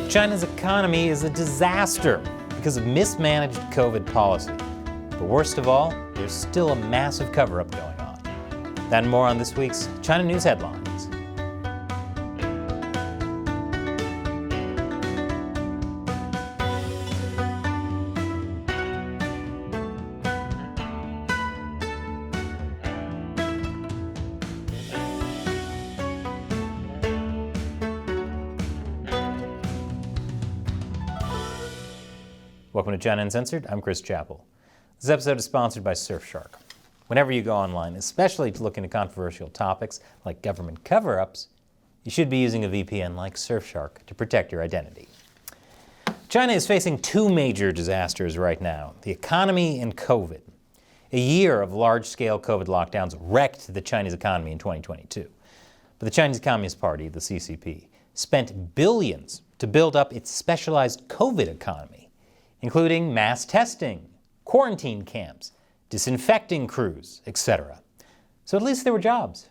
China's economy is a disaster because of mismanaged COVID policy. But worst of all, there's still a massive cover-up going on. That and more on this week's China News Headlines. Welcome to China Uncensored. I'm Chris Chappell. This episode is sponsored by Surfshark. Whenever you go online, especially to look into controversial topics like government cover-ups, you should be using a VPN like Surfshark to protect your identity. China is facing two major disasters right now, the economy and COVID. A year of large-scale COVID lockdowns wrecked the Chinese economy in 2022. But the Chinese Communist Party, the CCP, spent billions to build up its specialized COVID economy, including mass testing, quarantine camps, disinfecting crews, etc. So at least there were jobs,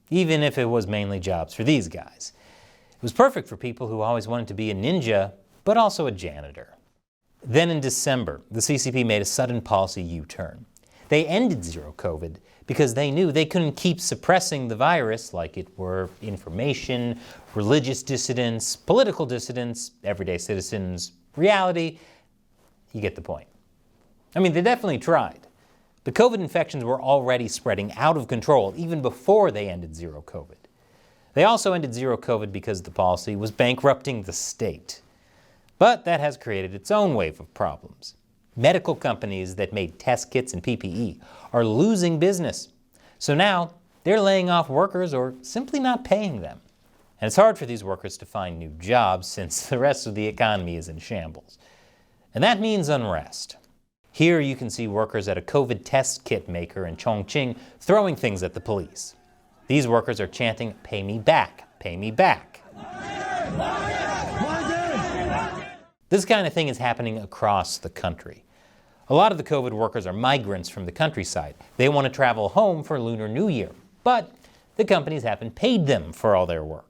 even if it was mainly jobs for these guys. It was perfect for people who always wanted to be a ninja, but also a janitor. Then in December, the CCP made a sudden policy U-turn. They ended zero COVID because they knew they couldn't keep suppressing the virus like it were information, religious dissidents, political dissidents, everyday citizens, reality. You get the point. I mean, they definitely tried. The COVID infections were already spreading out of control even before they ended zero COVID. They also ended zero COVID because the policy was bankrupting the state. But that has created its own wave of problems. Medical companies that made test kits and PPE are losing business. So now they're laying off workers or simply not paying them. And it's hard for these workers to find new jobs since the rest of the economy is in shambles. And that means unrest. Here you can see workers at a COVID test kit maker in Chongqing throwing things at the police. These workers are chanting, "Pay me back, pay me back." This kind of thing is happening across the country. A lot of the COVID workers are migrants from the countryside. They want to travel home for Lunar New Year, but the companies haven't paid them for all their work.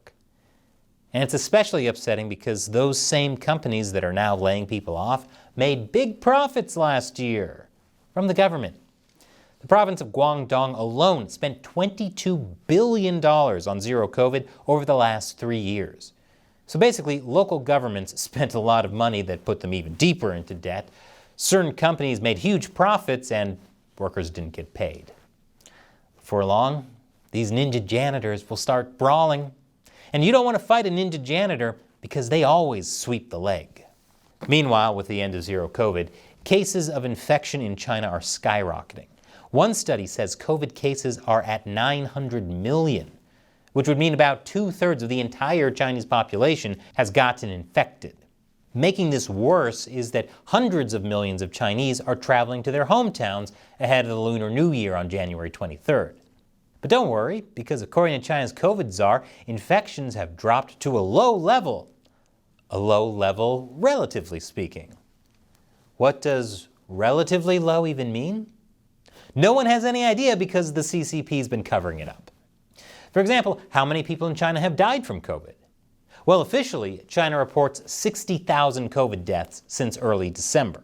And it's especially upsetting because those same companies that are now laying people off made big profits last year from the government. The province of Guangdong alone spent $22 billion on zero COVID over the last 3 years. So basically, local governments spent a lot of money that put them even deeper into debt. Certain companies made huge profits and workers didn't get paid. Before long, these ninja janitors will start brawling. And you don't want to fight a ninja janitor because they always sweep the leg. Meanwhile, with the end of zero COVID, cases of infection in China are skyrocketing. One study says COVID cases are at 900 million, which would mean about 2/3 of the entire Chinese population has gotten infected. Making this worse is that hundreds of millions of Chinese are traveling to their hometowns ahead of the Lunar New Year on January 23rd. But don't worry, because according to China's COVID czar, infections have dropped to a low level. A low level, relatively speaking. What does relatively low even mean? No one has any idea because the CCP's been covering it up. For example, how many people in China have died from COVID? Well, officially, China reports 60,000 COVID deaths since early December.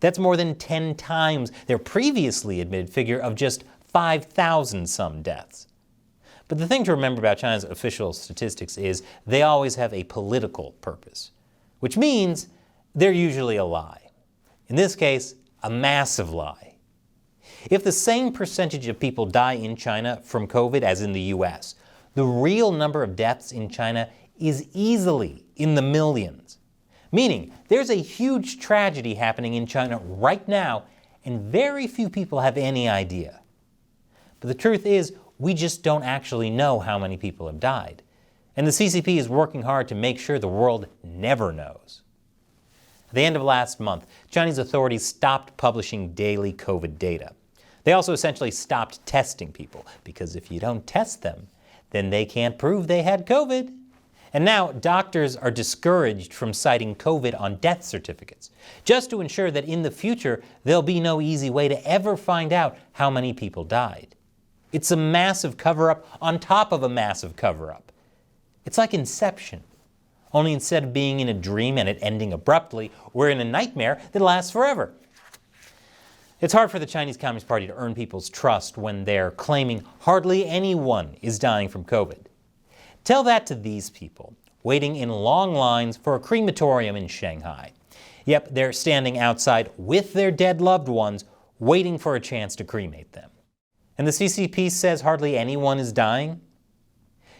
That's more than 10 times their previously admitted figure of just 5,000 some deaths. But the thing to remember about China's official statistics is they always have a political purpose, which means they're usually a lie. In this case, a massive lie. If the same percentage of people die in China from COVID as in the US, the real number of deaths in China is easily in the millions. Meaning, there's a huge tragedy happening in China right now, and very few people have any idea. But the truth is, we just don't actually know how many people have died. And the CCP is working hard to make sure the world never knows. At the end of last month, Chinese authorities stopped publishing daily COVID data. They also essentially stopped testing people, because if you don't test them, then they can't prove they had COVID. And now doctors are discouraged from citing COVID on death certificates, just to ensure that in the future there'll be no easy way to ever find out how many people died. It's a massive cover-up on top of a massive cover-up. It's like Inception. Only instead of being in a dream and it ending abruptly, we're in a nightmare that lasts forever. It's hard for the Chinese Communist Party to earn people's trust when they're claiming hardly anyone is dying from COVID. Tell that to these people, waiting in long lines for a crematorium in Shanghai. Yep, they're standing outside with their dead loved ones, waiting for a chance to cremate them. And the CCP says hardly anyone is dying?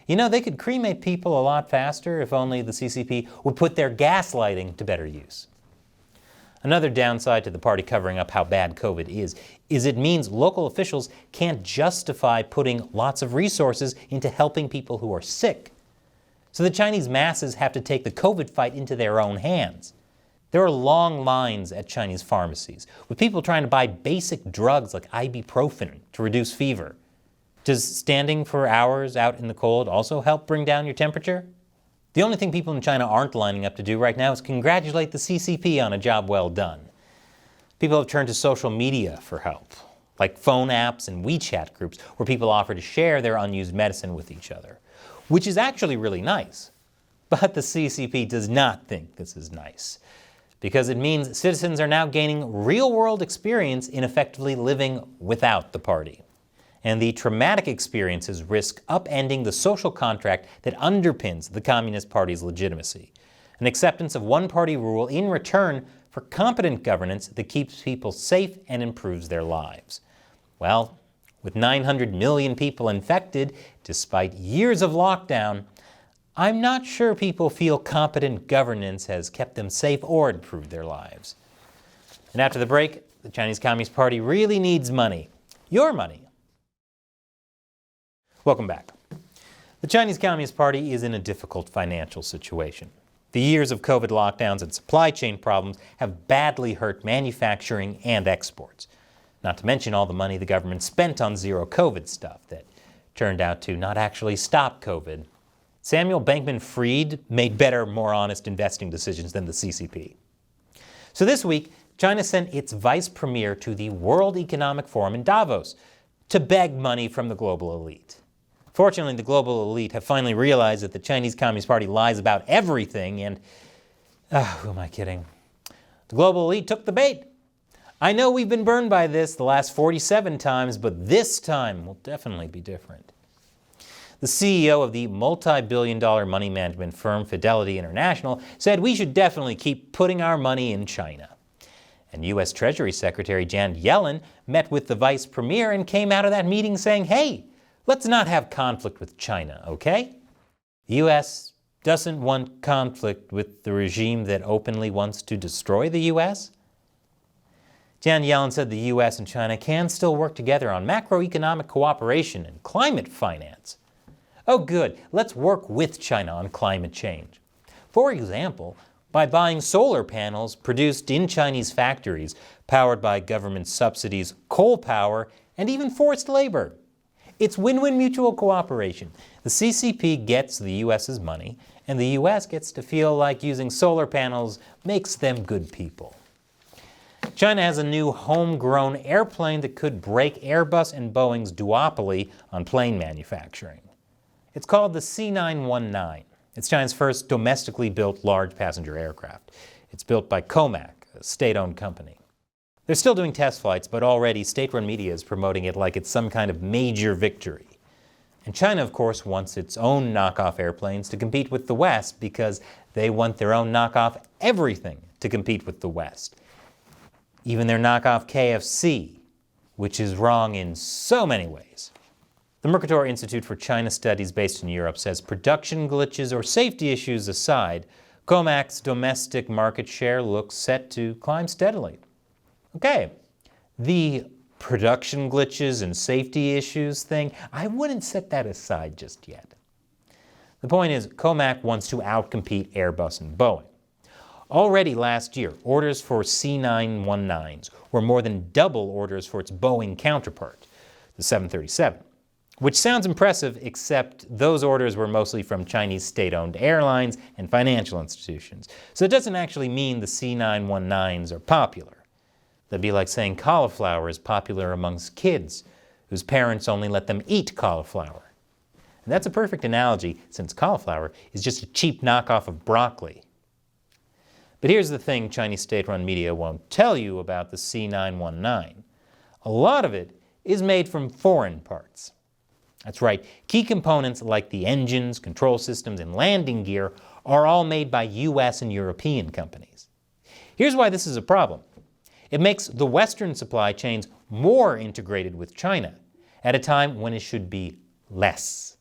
You know, they could cremate people a lot faster if only the CCP would put their gaslighting to better use. Another downside to the party covering up how bad COVID is it means local officials can't justify putting lots of resources into helping people who are sick. So the Chinese masses have to take the COVID fight into their own hands. There are long lines at Chinese pharmacies with people trying to buy basic drugs like ibuprofen to reduce fever. Does standing for hours out in the cold also help bring down your temperature? The only thing people in China aren't lining up to do right now is congratulate the CCP on a job well done. People have turned to social media for help, like phone apps and WeChat groups where people offer to share their unused medicine with each other, which is actually really nice. But the CCP does not think this is nice, because it means citizens are now gaining real-world experience in effectively living without the party. And the traumatic experiences risk upending the social contract that underpins the Communist Party's legitimacy, an acceptance of one-party rule in return for competent governance that keeps people safe and improves their lives. Well, with 900 million people infected, despite years of lockdown, I'm not sure people feel competent governance has kept them safe or improved their lives. And after the break, the Chinese Communist Party really needs money. Your money. Welcome back. The Chinese Communist Party is in a difficult financial situation. The years of COVID lockdowns and supply chain problems have badly hurt manufacturing and exports. Not to mention all the money the government spent on zero COVID stuff that turned out to not actually stop COVID. Samuel Bankman-Fried made better, more honest investing decisions than the CCP. So this week, China sent its vice premier to the World Economic Forum in Davos to beg money from the global elite. Fortunately, the global elite have finally realized that the Chinese Communist Party lies about everything and, who am I kidding? The global elite took the bait. I know we've been burned by this the last 47 times, but this time will definitely be different. The CEO of the multi-billion-dollar money management firm Fidelity International said we should definitely keep putting our money in China. And U.S. Treasury Secretary Janet Yellen met with the vice premier and came out of that meeting saying, hey, let's not have conflict with China, okay? The U.S. doesn't want conflict with the regime that openly wants to destroy the U.S.? Janet Yellen said the U.S. and China can still work together on macroeconomic cooperation and climate finance. Oh good, let's work with China on climate change. For example, by buying solar panels produced in Chinese factories, powered by government subsidies, coal power, and even forced labor. It's win-win mutual cooperation. The CCP gets the U.S.'s money, and the U.S. gets to feel like using solar panels makes them good people. China has a new homegrown airplane that could break Airbus and Boeing's duopoly on plane manufacturing. It's called the C919. It's China's first domestically built large passenger aircraft. It's built by Comac, a state-owned company. They're still doing test flights, but already state-run media is promoting it like it's some kind of major victory. And China, of course, wants its own knockoff airplanes to compete with the West because they want their own knockoff everything to compete with the West. Even their knockoff KFC, which is wrong in so many ways. The Mercator Institute for China Studies based in Europe says production glitches or safety issues aside, Comac's domestic market share looks set to climb steadily. Okay, the production glitches and safety issues thing, I wouldn't set that aside just yet. The point is, Comac wants to outcompete Airbus and Boeing. Already last year, orders for C919s were more than double orders for its Boeing counterpart, the 737, which sounds impressive, except those orders were mostly from Chinese state-owned airlines and financial institutions. So it doesn't actually mean the C919s are popular. That'd be like saying cauliflower is popular amongst kids whose parents only let them eat cauliflower. And that's a perfect analogy since cauliflower is just a cheap knockoff of broccoli. But here's the thing Chinese state-run media won't tell you about the C919. A lot of it is made from foreign parts. That's right, key components like the engines, control systems, and landing gear are all made by US and European companies. Here's why this is a problem. It makes the Western supply chains more integrated with China at a time when it should be less.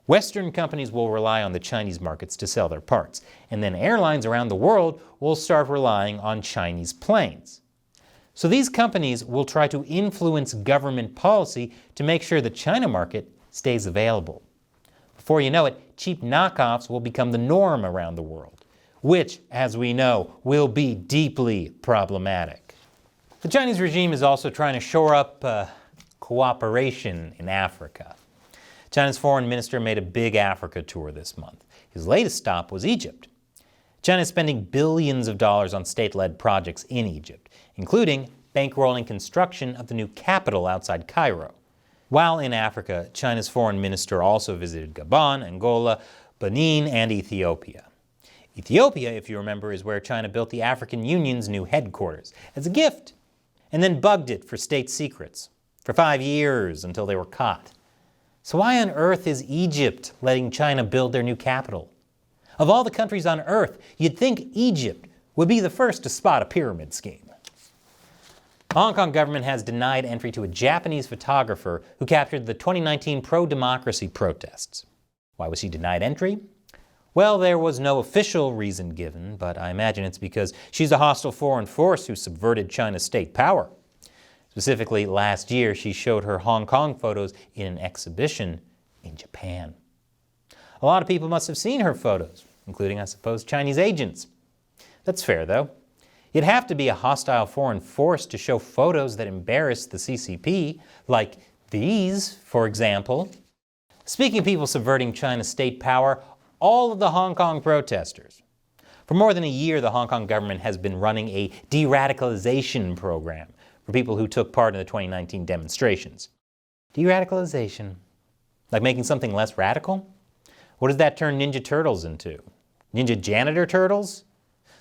Western companies will rely on the Chinese markets to sell their parts, and then airlines around the world will start relying on Chinese planes. So these companies will try to influence government policy to make sure the China market stays available. Before you know it, cheap knockoffs will become the norm around the world, which, as we know, will be deeply problematic. The Chinese regime is also trying to shore up cooperation in Africa. China's foreign minister made a big Africa tour this month. His latest stop was Egypt. China is spending billions of dollars on state-led projects in Egypt, including bankrolling construction of the new capital outside Cairo. While in Africa, China's foreign minister also visited Gabon, Angola, Benin, and Ethiopia. Ethiopia, if you remember, is where China built the African Union's new headquarters as a gift, and then bugged it for state secrets for 5 years until they were caught. So why on earth is Egypt letting China build their new capital? Of all the countries on earth, you'd think Egypt would be the first to spot a pyramid scheme. The Hong Kong government has denied entry to a Japanese photographer who captured the 2019 pro-democracy protests. Why was she denied entry? Well, there was no official reason given, but I imagine it's because she's a hostile foreign force who subverted China's state power. Specifically, last year, she showed her Hong Kong photos in an exhibition in Japan. A lot of people must have seen her photos, including, I suppose, Chinese agents. That's fair, though. You'd have to be a hostile foreign force to show photos that embarrass the CCP, like these, for example. Speaking of people subverting China's state power, all of the Hong Kong protesters. For more than a year, the Hong Kong government has been running a de-radicalization program for people who took part in the 2019 demonstrations. De-radicalization? Like making something less radical? What does that turn Ninja Turtles into? Ninja Janitor Turtles?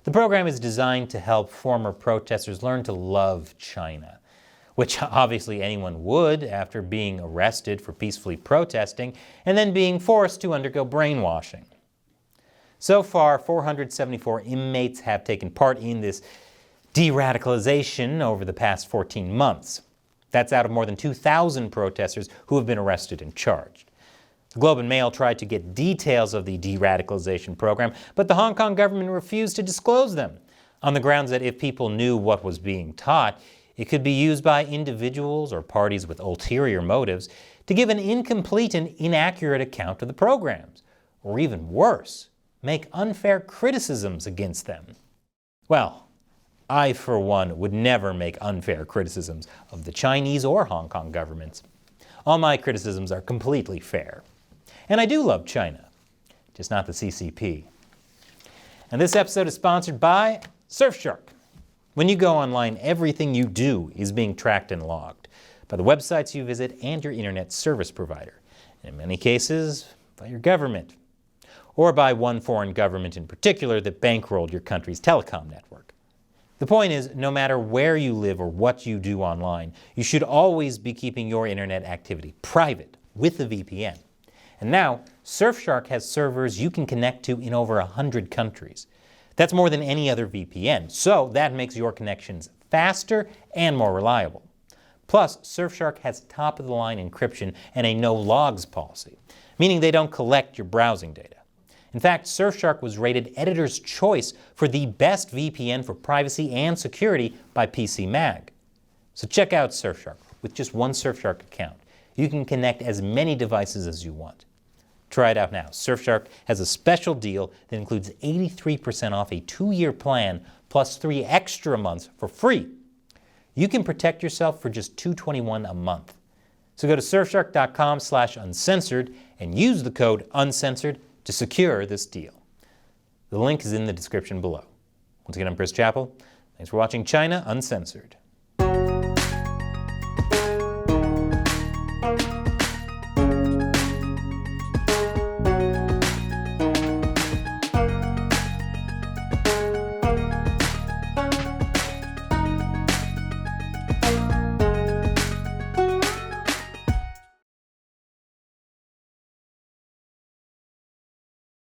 The program is designed to help former protesters learn to love China, which obviously anyone would after being arrested for peacefully protesting and then being forced to undergo brainwashing. So far, 474 inmates have taken part in this de-radicalization over the past 14 months. That's out of more than 2,000 protesters who have been arrested and charged. The Globe and Mail tried to get details of the de-radicalization program, but the Hong Kong government refused to disclose them, on the grounds that if people knew what was being taught, it could be used by individuals or parties with ulterior motives to give an incomplete and inaccurate account of the programs, or even worse, make unfair criticisms against them. Well, I, for one, would never make unfair criticisms of the Chinese or Hong Kong governments. All my criticisms are completely fair. And I do love China, just not the CCP. And this episode is sponsored by Surfshark. When you go online, everything you do is being tracked and logged by the websites you visit and your internet service provider, and in many cases, by your government, or by one foreign government in particular that bankrolled your country's telecom network. The point is, no matter where you live or what you do online, you should always be keeping your internet activity private with a VPN. And now, Surfshark has servers you can connect to in over 100 countries. That's more than any other VPN, so that makes your connections faster and more reliable. Plus, Surfshark has top-of-the-line encryption and a no-logs policy, meaning they don't collect your browsing data. In fact, Surfshark was rated Editor's Choice for the best VPN for privacy and security by PC Mag. So check out Surfshark. With just one Surfshark account, you can connect as many devices as you want. Try it out now. Surfshark has a special deal that includes 83% off a 2-year plan plus 3 extra months for free. You can protect yourself for just $221 a month. So go to surfshark.com/uncensored and use the code uncensored to secure this deal. The link is in the description below. Once again, I'm Chris Chappell. Thanks for watching China Uncensored.